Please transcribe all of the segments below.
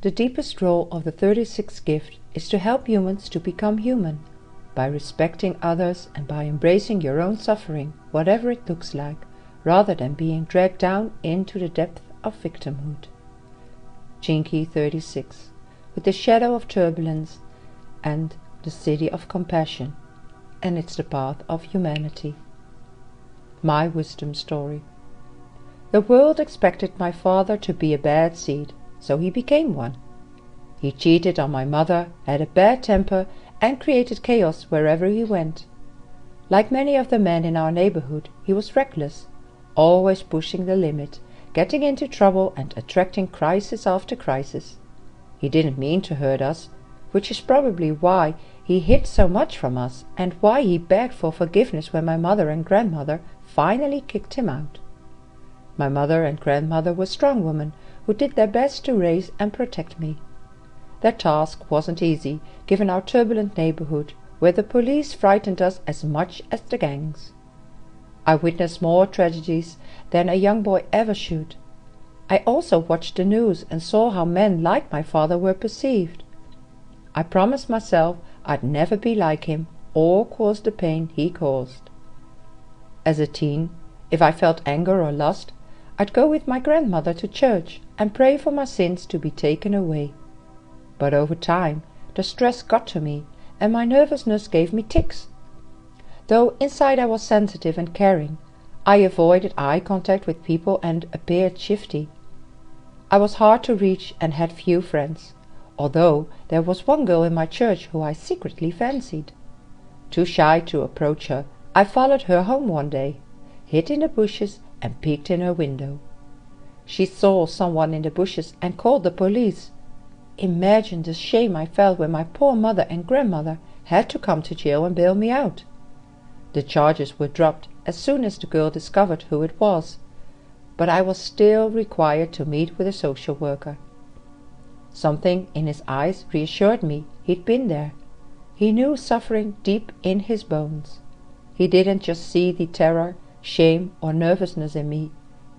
The deepest role of the 36th gift is to help humans to become human, by respecting others and by embracing your own suffering, whatever it looks like, rather than being dragged down into the depth of victimhood. Gene Key 36, with the shadow of turbulence and the Siddhi of compassion, and it's the path of humanity. My wisdom story. The world expected my father to be a bad seed, so he became one. He cheated on my mother, had a bad temper, and created chaos wherever he went. Like many of the men in our neighborhood, he was reckless, always pushing the limit, getting into trouble and attracting crisis after crisis. He didn't mean to hurt us, which is probably why he hid so much from us, and why he begged for forgiveness when my mother and grandmother finally kicked him out. My mother and grandmother were strong women who did their best to raise and protect me. Their task wasn't easy, given our turbulent neighborhood, where the police frightened us as much as the gangs. I witnessed more tragedies than a young boy ever should. I also watched the news and saw how men like my father were perceived. I promised myself I'd never be like him or cause the pain he caused. As a teen, if I felt anger or lust, I'd go with my grandmother to church and pray for my sins to be taken away. But over time, the stress got to me, and my nervousness gave me tics. Though inside I was sensitive and caring, I avoided eye contact with people and appeared shifty. I was hard to reach and had few friends, although there was one girl in my church who I secretly fancied. Too shy to approach her, I followed her home one day, hid in the bushes and peeked in her window. She saw someone in the bushes and called the police. Imagine the shame I felt when my poor mother and grandmother had to come to jail and bail me out. The charges were dropped as soon as the girl discovered who it was, but I was still required to meet with a social worker. Something in his eyes reassured me he'd been there. He knew suffering deep in his bones. He didn't just see the terror, shame, or nervousness in me.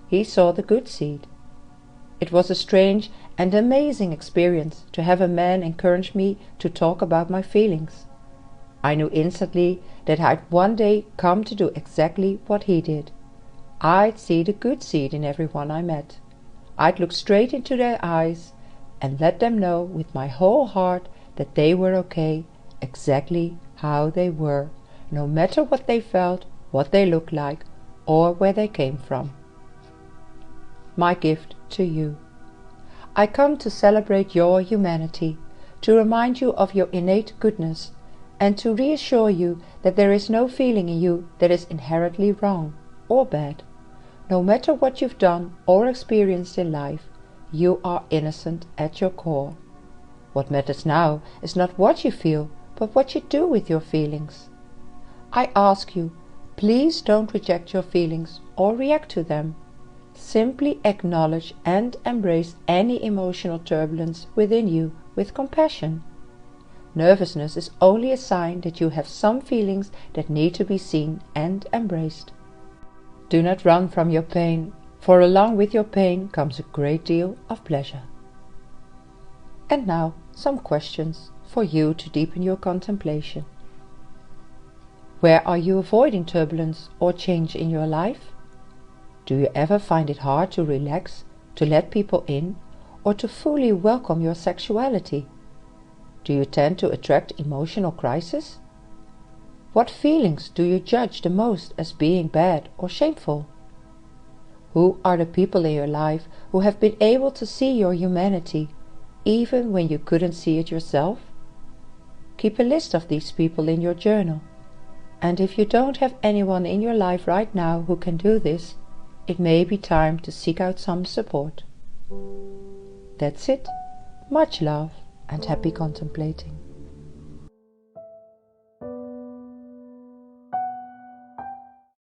He saw the good seed. It was a strange and amazing experience to have a man encourage me to talk about my feelings. I knew instantly that I'd one day come to do exactly what he did. I'd see the good seed in everyone I met. I'd look straight into their eyes and let them know with my whole heart that they were okay, exactly how they were, no matter what they felt, what they looked like, or where they came from. My gift to you. I come to celebrate your humanity, to remind you of your innate goodness, and to reassure you that there is no feeling in you that is inherently wrong or bad. No matter what you've done or experienced in life, you are innocent at your core. What matters now is not what you feel, but what you do with your feelings. I ask you, please don't reject your feelings or react to them. Simply acknowledge and embrace any emotional turbulence within you with compassion. Nervousness is only a sign that you have some feelings that need to be seen and embraced. Do not run from your pain, for along with your pain comes a great deal of pleasure. And now some questions for you to deepen your contemplation. Where are you avoiding turbulence or change in your life? Do you ever find it hard to relax, to let people in, or to fully welcome your sexuality? Do you tend to attract emotional crisis? What feelings do you judge the most as being bad or shameful? Who are the people in your life who have been able to see your humanity, even when you couldn't see it yourself? Keep a list of these people in your journal, and if you don't have anyone in your life right now who can do this, it may be time to seek out some support. That's it. Much love and happy contemplating.